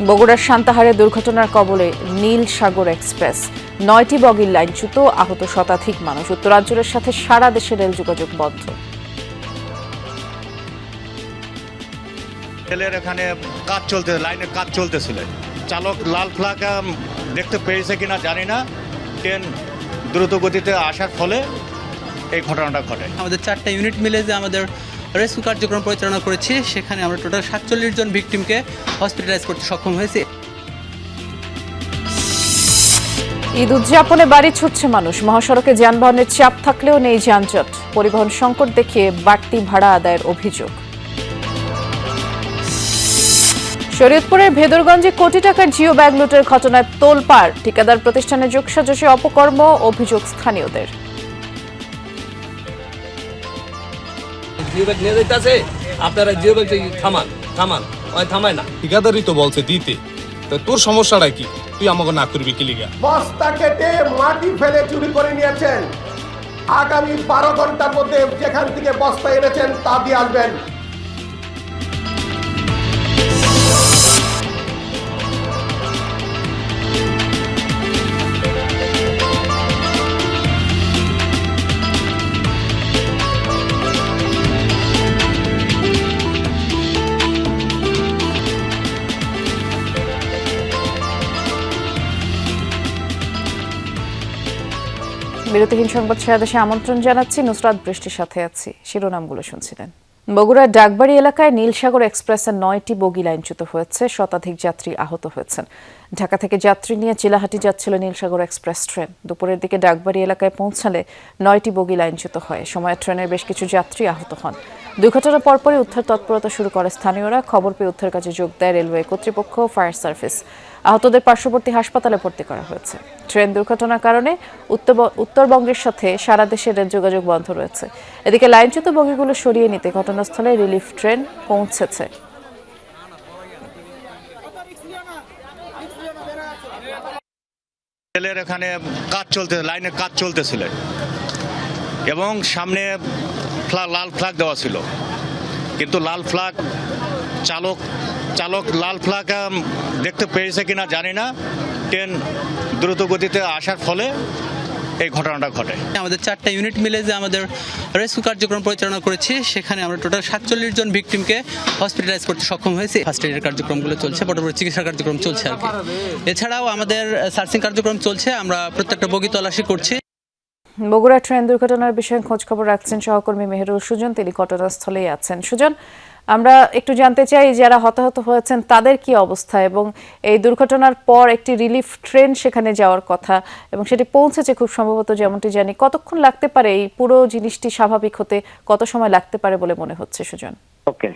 বগুড়ার সান্তাহারে দুর্ঘটনার কবলে নীল সাগর এক্সপ্রেস, 9টি বগির লাইনচ্যুত, আহত শতাধিক মানুষ। উত্তরাঞ্চলের সাথে সারা দেশে রেল যোগাযোগ বন্ধ। রেলের এখানে কাজ চলতে, লাইনের কাজ চলতেছিল। চালক লাল ফ্ল্যাগ দেখতে পেয়েছে কিনা জানি না, ট্রেন দ্রুত গতিতে আসার ফলে এই ঘটনাটা ঘটে। আমাদের 4টা ইউনিট মিলে যে আমাদের রেস্কিউ কার্যক্রম পরিচালনা করেছি, সেখানে আমরা টোটাল 47 জন ভিকটিমকে হসপিটালাইজ করতে সক্ষম হয়েছি। ঈদ উদযাপনে বাড়ি ছুটছে মানুষ। মহাসড়কে যানবাহনের চাপ থাকলেও নেই যানজট। পরিবহন সংকট দেখিয়ে বাড়তি ভাড়া আদায়ের অভিযোগ। শরীয়তপুরের ভেদরগঞ্জে কোটি টাকার জিও ব্যাগ লুটের ঘটনায় তোলপাড়। ঠিকাদার প্রতিষ্ঠানের যোগসাজশে অপকর্ম, অভিযোগ স্থানীয়দের। জিও ব্যাগ নিয়ে যাইতেছে, আপনারা জিও ব্যাগ থামায় না। ঠিকাদারই তো বলছে দিতে, তো তোর সমস্যাটা কি? তুই আমাকে না করবি কি লিগা? বস্তা কেটে মাটি ফেলে চুরি করে নিয়েছেন। আগামী 12 ঘন্টার মধ্যে যেখান থেকে বস্তা এনেছেন তা দিয়ে আসবেন। বিরতিহীন সংবাদ সারা দেশে আমন্ত্রণ জানাচ্ছি। নুসরাত বৃষ্টির সাথে আছি। শিরোনামগুলো শুনছিলেন। বগুড়ার ডাকবাড়ি এলাকায় নীলসাগর এক্সপ্রেসের 9টি বগি লাইনচ্যুত হয়েছে, শতাধিক যাত্রী আহত হয়েছেন। ঢাকা থেকে যাত্রী নিয়ে চিলাহাটি যাচ্ছিল নীলসাগর এক্সপ্রেস ট্রেন। দুপুরের দিকে ডাকবাড়ি এলাকায় পৌঁছালে 9টি বগি লাইনচ্যুত হয়। সময়ে ট্রেনের বেশ কিছু যাত্রী আহত হন। দুর্ঘটনার পরপরই উদ্ধার তৎপরতা শুরু করে স্থানীয়রা। খবর পেয়ে উদ্ধার কাজে যোগ দেয় রেলওয়ে কর্তৃপক্ষ, ফায়ার সার্ভিস। আহতদের পার্শ্ববর্তী হাসপাতালে ভর্তি করা হয়েছে। ট্রেন দুর্ঘটনার কারণে উত্তরবঙ্গের সাথে সারা দেশে রেল যোগাযোগ বন্ধ রয়েছে। এদিকে লাইনচ্যুত বগিগুলো সরিয়ে নিতে ঘটনাস্থলে রিলিফ ট্রেন পৌঁছেছে। রেলের এখানে কাজ চলতে, লাইনের কাজ চলতেছিল এবং সামনে লাল ফ্ল্যাগ দেওয়া ছিল, কিন্তু লাল ফ্ল্যাগ চালক লাল ফ্ল্যাগ দেখতে পেয়েছে কিনা জানি না, ট্রেন দ্রুত গতিতে আসার ফলে এই ঘটনাটা ঘটে। আমাদের 4টা ইউনিট মিলে যে আমাদের রেস্কিউ কার্যক্রম পরিচালনা করেছি, সেখানে আমরা টোটাল 47 জন ভিকটিমকে হসপিটালাইজ করতে সক্ষম হয়েছি। ফার্স্ট এডের কার্যক্রমগুলো চলছে, পরবর্তী চিকিৎসা কার্যক্রম চলছে আর কি। এছাড়াও আমাদের সার্চিং কার্যক্রম চলছে, আমরা প্রত্যেকটা বগি তল্লাশি করছি। বগুড়া ট্রেন দুর্ঘটনার বিষয়ে খোঁজ খবর রাখছেন সহকর্মী মেহেরুল সুজন, তিনি ঘটনাস্থলেই আছেন। সুজন, আমরা একটু জানতে চাই যারা হতাহত হয়েছেন তাদের কি অবস্থা, এবং এই দুর্ঘটনার পর একটি রিলিফ ট্রেন সেখানে যাওয়ার কথা এবং সেটি পৌঁছেছে খুব সম্ভবত, যেমনটি জানি। কতক্ষণ লাগতে পারে এই পুরো জিনিসটি স্বাভাবিক হতে, কত সময় লাগতে পারে বলে মনে হচ্ছে সুজন? ওকে,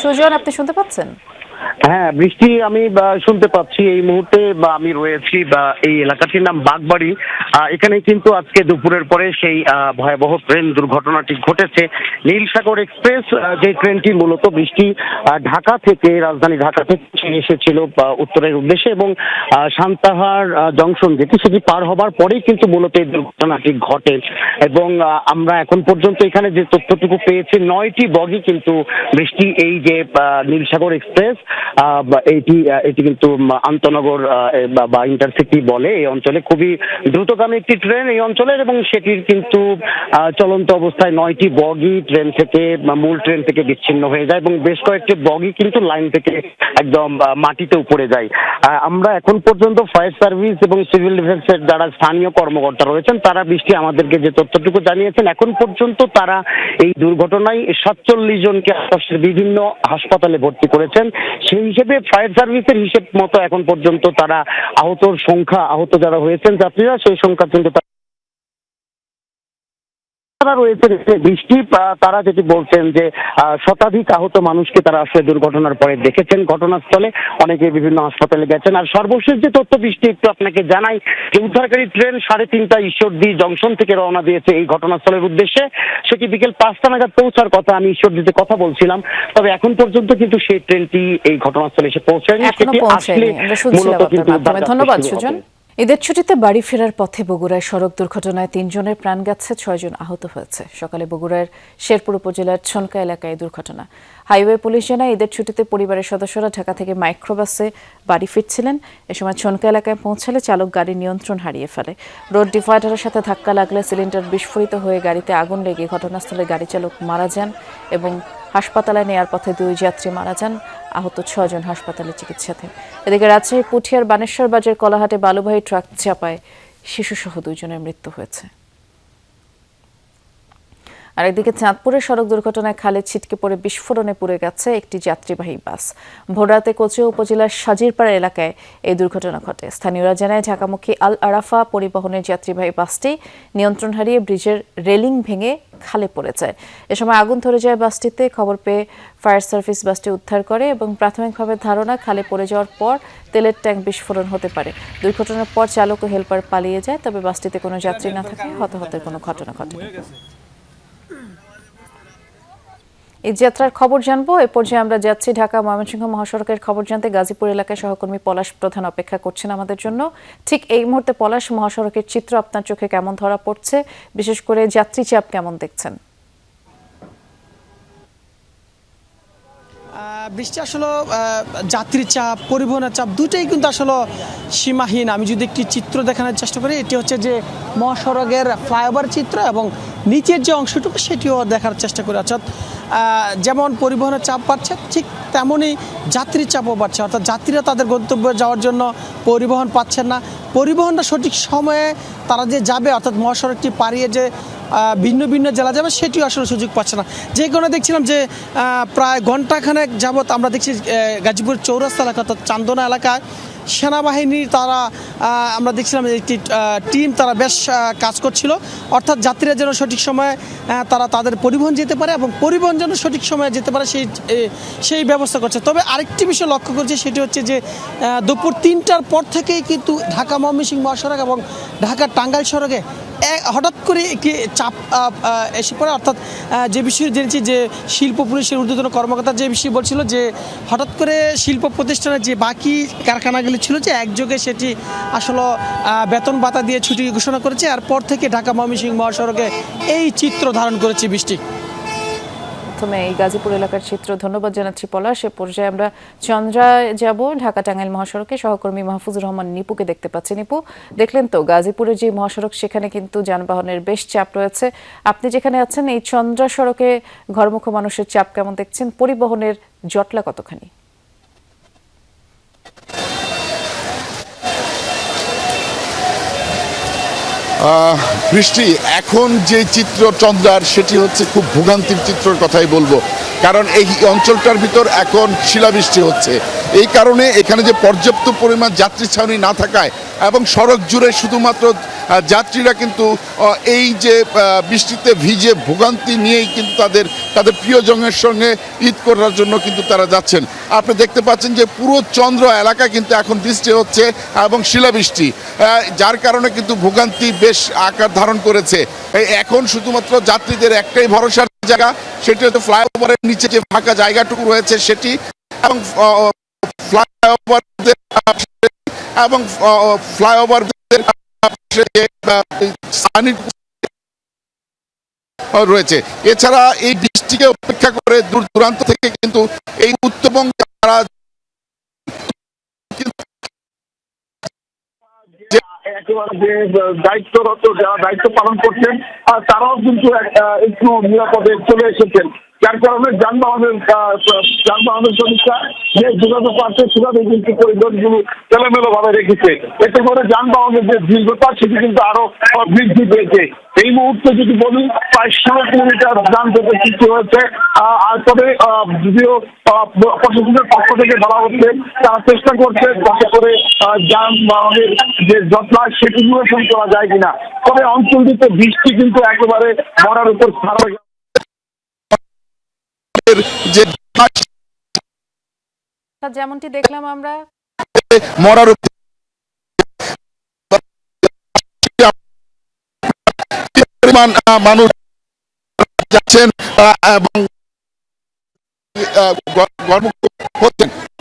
সুজন, আপনি শুনতে পাচ্ছেন? হ্যাঁ বৃষ্টি, আমি শুনতে পাচ্ছি। এই মুহূর্তে আমি রয়েছি এই এলাকাটির নাম বাগবাড়ি। এখানে কিন্তু আজকে দুপুরের পরে সেই ভয়াবহ ট্রেন দুর্ঘটনাটি ঘটেছে। নীলসাগর এক্সপ্রেস যে ট্রেনটি মূলত বৃষ্টি ঢাকা থেকে, রাজধানী ঢাকা থেকে এসেছিল উত্তরের উদ্দেশ্যে, এবং সান্তাহার জংশন যেটি সেটি পার হবার পরেই কিন্তু মূলত এই দুর্ঘটনাটি ঘটে। এবং আমরা এখন পর্যন্ত এখানে যে তথ্যটুকু পেয়েছি, 9টি বগি কিন্তু বৃষ্টি এই যে নীলসাগর এক্সপ্রেস এটি কিন্তু আন্তনগর বা ইন্টারসিটি বলে এই অঞ্চলে খুবই দ্রুতগামী একটি ট্রেন এই অঞ্চলের, এবং সেটির কিন্তু চলন্ত অবস্থায় 9টি বগি ট্রেন থেকে, মূল ট্রেন থেকে বিচ্ছিন্ন হয়ে যায়, এবং বেশ কয়েকটি বগি কিন্তু লাইন থেকে একদম মাটিতে উপরে যায়। আমরা এখন পর্যন্ত ফায়ার সার্ভিস এবং সিভিল ডিফেন্সের যারা স্থানীয় কর্মকর্তা রয়েছেন, তারা বৃষ্টি আমাদেরকে যে তথ্যটুকু জানিয়েছেন, এখন পর্যন্ত তারা এই দুর্ঘটনায় 47 জনকে বিভিন্ন হাসপাতালে ভর্তি করেছেন। সেই হিসেবে ফায়ার সার্ভিসের হিসেব মতো এখন পর্যন্ত তারা আহত যারা হয়েছেন যাত্রীরা, সেই সংখ্যা কিন্তু রয়েছে বৃষ্টি। তারা যেটি বলছেন যে শতাধিক আহত মানুষকে তারা আসলে দুর্ঘটনার পরে দেখেছেন ঘটনাস্থলে, অনেকে বিভিন্ন হাসপাতালে গেছেন। আর সর্বশেষ যে তথ্য বৃষ্টি একটু আপনাকে জানাই, যে উদ্ধারকারী ট্রেন 3:30 ঈশ্বরদী জংশন থেকে রওনা দিয়েছে এই ঘটনাস্থলের উদ্দেশ্যে। সেটি বিকেল 5টা নাগাদ পৌঁছার কথা, আমি ঈশ্বরদীতে কথা বলছিলাম, তবে এখন পর্যন্ত কিন্তু সেই ট্রেনটি এই ঘটনাস্থলে এসে পৌঁছায়নি। সেটি আসলে মূলত কিন্তু ধন্যবাদ সুজন। ঈদের ছুটিতে বাড়ি ফেরার পথে বগুড়ায় সড়ক দুর্ঘটনায় 3 জনের প্রাণ গেছে, 6 জন আহত হয়েছে। সকালে বগুড়ার শেরপুর উপজেলার ছনকা এলাকায় দুর্ঘটনা। হাইওয়ে পুলিশ জানায় ঈদের ছুটিতে পরিবারের সদস্যরা ঢাকা থেকে মাইক্রোবাসে বাড়ি ফিরছিলেন। এ সময় ছনকা এলাকায় পৌঁছালে চালক গাড়ির নিয়ন্ত্রণ হারিয়ে ফেলে। রোড ডিভাইডারের সাথে ধাক্কা লাগলে সিলিন্ডার বিস্ফোরিত হয়ে গাড়িতে আগুন লেগে ঘটনাস্থলে গাড়ি চালক মারা যান এবং হাসপাতালে নেয়ার পথে 2 যাত্রী মারা যান। আহত 6 জন হাসপাতালে চিকিৎসাধীন। এদিকে রাজশাহী পুঠিয়ার বানেশ্বর বাজার কলাহাটে বালুবাহী ট্রাক চাপায় শিশুসহ 2 জনের মৃত্যু হয়েছে। আরেকদিকে চাঁদপুরের সড়ক দুর্ঘটনায় খালে ছিটকে পড়ে বিস্ফোরণে পুড়ে গেছে একটি যাত্রীবাহী বাস। ভোররাতে কোচিয়া উপজেলার সাজিরপাড়া এলাকায় এই দুর্ঘটনা ঘটে। স্থানীয়রা জানায় ঢাকামুখী আল আরাফা পরিবহনের যাত্রীবাহী বাসটি নিয়ন্ত্রণ হারিয়ে ব্রিজের রেলিং ভেঙে খালে পড়ে যায়। এ সময় আগুন ধরে যায় বাসটিতে। খবর পেয়ে ফায়ার সার্ভিস বাসটি উদ্ধার করে এবং প্রাথমিকভাবে ধারণা খালে পড়ে যাওয়ার পর তেলের ট্যাঙ্ক বিস্ফোরণ হতে পারে। দুর্ঘটনার পর চালক ও হেলপার পালিয়ে যায়, তবে বাসটিতে কোনো যাত্রী না থাকায় হতাহতের কোনো ঘটনা ঘটেনি। এই যাত্রার খবর জানবো। এ পর্যায়ে আমরা যাচ্ছি ঢাকা ময়মনসিংহ মহাসড়কের খবর জানতে। গাজীপুর এলাকায় সহকর্মী পলাশ প্রধান অপেক্ষা করছেন আমাদের জন্য। ঠিক এই মুহূর্তে পলাশ, মহাসড়কের চিত্র আপনার চোখে কেমন ধরা পড়ছে? বিশেষ করে যাত্রী চাপ কেমন দেখছেন? বৃষ্টি আসলে যাত্রীর চাপ, পরিবহনের চাপ দুটোই কিন্তু আসলে সীমাহীন। আমি যদি একটি চিত্র দেখানোর চেষ্টা করি, এটি হচ্ছে যে মহাসড়কের ফ্লাইওভার চিত্র এবং নিচের যে অংশটুকু সেটিও দেখার চেষ্টা করি। অর্থাৎ যেমন পরিবহনের চাপ বাড়ছে, ঠিক তেমনই যাত্রীর চাপও বাড়ছে। অর্থাৎ যাত্রীরা তাদের গন্তব্যে যাওয়ার জন্য পরিবহন পাচ্ছেন না। পরিবহনটা সঠিক সময়ে তারা যে যাবে, অর্থাৎ মহাসড়কটি পাড়িয়ে যে ভিন্ন ভিন্ন জেলা যাবে, সেটিও আসলে সুযোগ পাচ্ছে না। যে কারণে দেখছিলাম যে প্রায় ঘণ্টাখানেক যাবৎ আমরা দেখছি গাজীপুর চৌরাস্তা এলাকা, অর্থাৎ চান্দনা এলাকায় সেনাবাহিনীর আমরা দেখছিলাম একটি টিম তারা বেশ কাজ করছিল। অর্থাৎ যাত্রীরা যেন সঠিক সময়ে তারা তাদের পরিবহন যেতে পারে এবং পরিবহন যেন সঠিক সময়ে যেতে পারে সেই ব্যবস্থা করছে। তবে আরেকটি বিষয় লক্ষ্য করছি, সেটি হচ্ছে যে দুপুর 3টার পর থেকেই কিন্তু ঢাকা ময়মনসিংহ মহাসড়ক এবং ঢাকা টাঙ্গাইল সড়কে হঠাৎ করে একটি চাপ এসে পড়ে। অর্থাৎ যে বিষয়ে জেনেছি যে শিল্প পুলিশের ঊর্ধ্বতন কর্মকর্তা যে বিষয়ে বলছিল যে হঠাৎ করে শিল্প প্রতিষ্ঠানের যে বাকি কারখানাগুলি ছিল যে একযোগে সেটি আসলে বেতন ভাতা দিয়ে ছুটি ঘোষণা করেছে। এরপর থেকে ঢাকা ময়মনসিংহ মহাসড়কে এই চিত্র ধারণ করেছে বৃষ্টি। প্রথমে এই গাজীপুর এলাকার চিত্র ধন্যবাদ জানাচ্ছি পলাশ। এ পর্যায়ে আমরা চন্দ্রায় যাব। ঢাকা টাঙ্গাইল মহাসড়কে সহকর্মী মাহফুজুর রহমান নিপুকে দেখতে পাচ্ছি। নিপু, দেখলেন তো গাজীপুরের যে মহাসড়ক, সেখানে কিন্তু যানবাহনের বেশ চাপ রয়েছে। আপনি যেখানে আছেন এই চন্দ্রা সড়কে ঘরমুখ মানুষের চাপ কেমন দেখছেন? পরিবহনের জটলা কতখানি? বৃষ্টি, এখন যে চিত্র চন্দ্রার, সেটি হচ্ছে খুব ভোগান্তির চিত্রের কথাই বলবো। কারণ এই অঞ্চলটার ভিতর এখন শিলাবৃষ্টি হচ্ছে। এই কারণে এখানে যে পর্যাপ্ত পরিমাণ যাত্রী ছাউনি না থাকায় এবং সড়ক জুড়ে শুধুমাত্র যাত্রীরা কিন্তু এই যে বৃষ্টিতে ভিজে ভোগান্তি নিয়েই কিন্তু তাদের প্রিয়জনের সঙ্গে ঈদ করার জন্য কিন্তু তারা যাচ্ছেন। আপনি দেখতে পাচ্ছেন যে পুরো চন্দ্র এলাকায় কিন্তু এখন বৃষ্টি হচ্ছে এবং শিলাবৃষ্টি, যার কারণে কিন্তু ভোগান্তি বেশ আকার ধারণ করেছে। এখন শুধুমাত্র যাত্রীদের একটাই ভরসার জায়গা, সেটি হচ্ছে ফ্লাইওভারের নিচে যে ফাঁকা জায়গাটুকু রয়েছে সেটি, এবং ফ্লাইওভার রয়েছে। এছাড়া এই বৃষ্টিকে উপেক্ষা করে দূর দূরান্ত থেকে কিন্তু এই উত্তরবঙ্গে যারা একেবারে যে দায়িত্বরত যারা দায়িত্ব পালন করছেন তারাও কিন্তু একটু নিরাপদে চলে এসেছেন, যার কারণে যানবাহনের সমস্যা যে যোগাযোগ পাচ্ছে সেভাবে কিন্তু পরিবহনগুলো এলোমেলো ভাবে রেখেছে। এতে করে যানবাহনের যে দীর্ঘতা সেটি কিন্তু আরো বৃদ্ধি পেয়েছে। এই মুহূর্তে যদি বলি প্রায় 16 কিলোমিটার যানজটের সৃষ্টি হয়েছে। আর তবে যদিও প্রশাসনের পক্ষ থেকে বলা হচ্ছে তারা চেষ্টা করছে যাতে করে যানবাহনের যে জটলা সেটি নিরসন করা যায় কিনা। তবে অঞ্চলটিতে বৃষ্টি কিন্তু একেবারে মরার উপর ছাড়া যেমনটি দেখলাম আমরা মরার মানুষ যাচ্ছেন এবং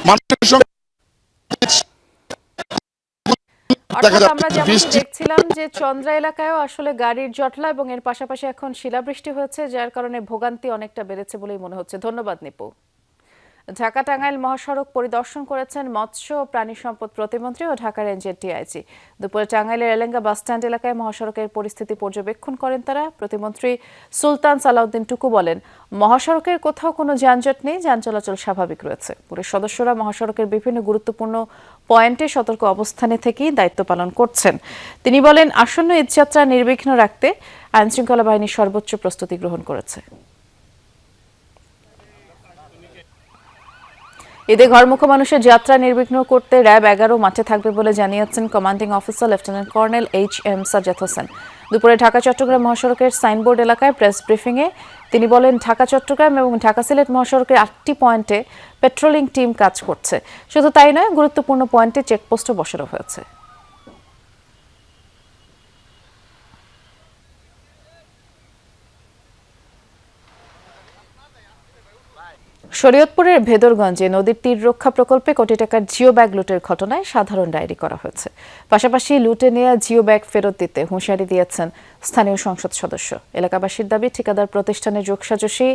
মানুষের সঙ্গে দেখা অর্থাৎ আমরা যাচ্ছে যেমন বৃষ্টি দেখছিলাম যে চন্দ্রা এলাকায়ও আসলে গাড়ির জটলা এবং এর পাশাপাশি এখন শিলাবৃষ্টি হয়েছে, যার কারণে ভোগান্তি অনেকটা বেড়েছে বলেই মনে হচ্ছে। ধন্যবাদ নিপু। ঢাকা টাঙ্গাইল মহাসড়ক পরিদর্শন করেছেন মৎস্য ও প্রাণী সম্পদ প্রতিমন্ত্রী ও ঢাকা রেঞ্জের ডিআইজি। দুপুরে টাঙ্গাইলের এলেঙ্গা বাসস্ট্যান্ড এলাকায় মহাসড়কের পরিস্থিতি পর্যবেক্ষণ করেন তারা। প্রতিমন্ত্রী সুলতান সালাউদ্দিন টুকু বলেন, মহাসড়কের কোথাও কোনো যানজট নেই, যান চলাচল স্বাভাবিক রয়েছে। পুলিশ সদস্যরা মহাসড়কের বিভিন্ন গুরুত্বপূর্ণ পয়েন্টে সতর্ক অবস্থানে থেকেই দায়িত্ব পালন করছেন। তিনি বলেন, আসন্ন ঈদযাত্রা নির্বিঘ্ন রাখতে আইনশৃঙ্খলা বাহিনী সর্বোচ্চ প্রস্তুতি গ্রহণ করেছে। ঈদে ঘরমুখো মানুষের যাত্রা নির্বিঘ্ন করতে র্যাব 11 মাঠে থাকবে বলে জানিয়েছেন commanding officer lieutenant colonel HM Sajjad Hossain. দুপুরে ঢাকা চট্টগ্রাম মহাসড়কের সাইনবোর্ড এলাকায় প্রেস ব্রিফিংয়ে তিনি বলেন, ঢাকা চট্টগ্রাম এবং ঢাকা সিলেট মহাসড়কের 8টি পয়েন্টে পেট্রোলিং টিম কাজ করছে। শুধু তাই নয়, গুরুত্বপূর্ণ পয়েন্টে চেকপোস্টও বসানো হয়েছে। শরীয়তপুরের ভেদরগঞ্জে নদীর তীর রক্ষা প্রকল্পে কোটি টাকার জিও ব্যাগ লুটের ঘটনায় সাধারণ ডায়েরি করা হয়েছে। পাশাপাশি লুটে নেওয়া জিও ব্যাগ ফেরত দিতে হুঁশিয়ারি দিয়েছেন স্থানীয় সংসদ সদস্য। এলাকাবাসীর দাবি, ঠিকাদার প্রতিষ্ঠানের যোগসাজশে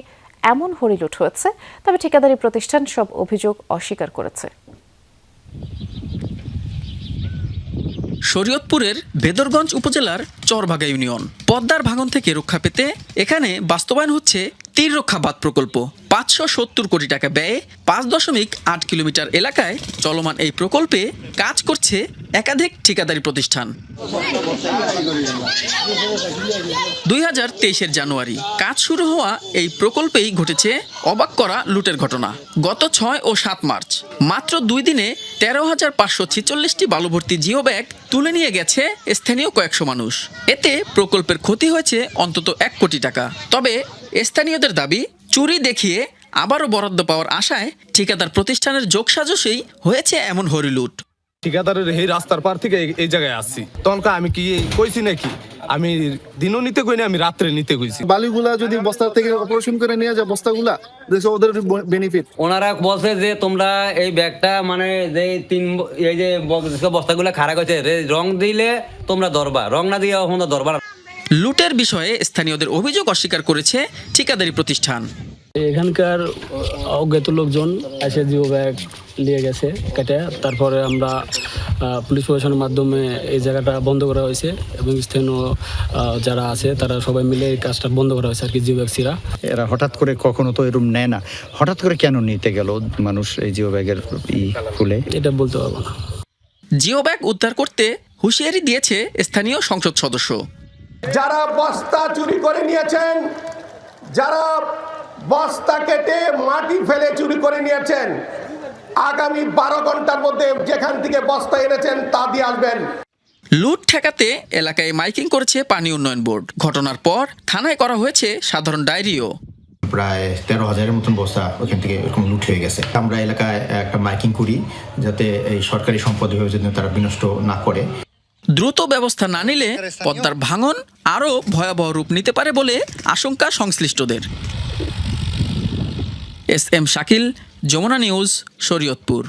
এমন হরি লুট হয়েছে, তবে ঠিকাদারি প্রতিষ্ঠান সব অভিযোগ অস্বীকার করেছে। শরীয়তপুরের ভেদরগঞ্জ উপজেলার চরভাগা ইউনিয়ন পদ্মার ভাঙন থেকে রক্ষা পেতে এখানে বাস্তবায়ন হচ্ছে তীর রক্ষা বাঁধ প্রকল্প। 570 কোটি টাকা ব্যয়ে 5.8 কিলোমিটার এলাকায় চলমান এই প্রকল্পে কাজ করছে একাধিক ঠিকাদারি প্রতিষ্ঠান। 2023 জানুয়ারি কাজ শুরু হওয়া এই প্রকল্পেই ঘটেছে অবাক করা লুটের ঘটনা। গত 6 ও 7 মার্চ মাত্র 2 দিনে 13,546টি বালুভর্তি জিও ব্যাগ তুলে নিয়ে গেছে স্থানীয় কয়েকশো মানুষ। এতে প্রকল্পের ক্ষতি হয়েছে অন্তত 1 কোটি টাকা। তবে স্থানীয়দের দাবি, চুরি দেখিয়ে আবারও বরাদ্দ পাওয়ার আশায় ঠিকাদার প্রতিষ্ঠানের যোগসাজশেই হয়েছে এমন হরিলুট। ঠিকাদারের এই রাস্তার পার থেকে এই জায়গায় আসছি, তখন আমি কি কইছি নাকি আমি দিনও নিতে কইনি, আমি রাত্রে নিতে কইছি। বালিগুলা যদি বস্তা থেকে অপারেশন করে নিয়ে যায়, বস্তাগুলা ওদের বেনিফিট। ওনারা বলছে যে তোমরা এই ব্যাগটা মানে যে এই যে বস্তাগুলা খারাপ হয়েছে, রং দিলে তোমরা ধরবা, রং না দিয়ে তোমরা ধরবা। লুটের বিষয়ে স্থানীয়দের অভিযোগ অস্বীকার করেছে ঠিকাদারি প্রতিষ্ঠান। এখানকার অজ্ঞাত লোকজন এসে জিও ব্যাগ নিয়ে গেছে কেটে। তারপরে আমরা পুলিশ প্রশাসনের মাধ্যমে এই জায়গাটা বন্ধ করা হয়েছে এবং স্থানীয় যারা আছে তারা সবাই মিলে এই কাজটা বন্ধ করা হয়েছে আর কি। জিও ব্যাগ ছিঁড়া, এরা হঠাৎ করে কখনো তো এরকম নেয় না, হঠাৎ করে কেন নিতে গেল মানুষ এই জিও ব্যাগের খুলে, এটা বলতে পারবো না। জিও ব্যাগ উদ্ধার করতে হুঁশিয়ারি দিয়েছে স্থানীয় সংসদ সদস্য। যারা বস্তা চুরি করে নিয়েছেন, যারা বস্তা কেটে মাটি ফেলে চুরি করে নিয়েছেন, আগামী 12 ঘন্টার মধ্যে যেখান থেকে বস্তা এনেছেন তা দিয়ে আসবেন। লুট ঠেকাতে এলাকায় মাইকিং করেছে পানি উন্নয়ন বোর্ড। ঘটনার পর থানায় করা হয়েছে সাধারণ ডায়েরিও। প্রায় 13,000-এর মতন বস্তা ওখান থেকে এরকম লুট হয়ে গেছে। আমরা এলাকায় একটা মাইকিং করি যাতে এই সরকারি সম্পদ যেন তারা বিনষ্ট না করে। দ্রুত ব্যবস্থা না নিলে পদ্মার ভাঙন আরও ভয়াবহ রূপ নিতে পারে বলে আশঙ্কা সংশ্লিষ্টদের। SM Shakil, Jamuna news, Shariatpur.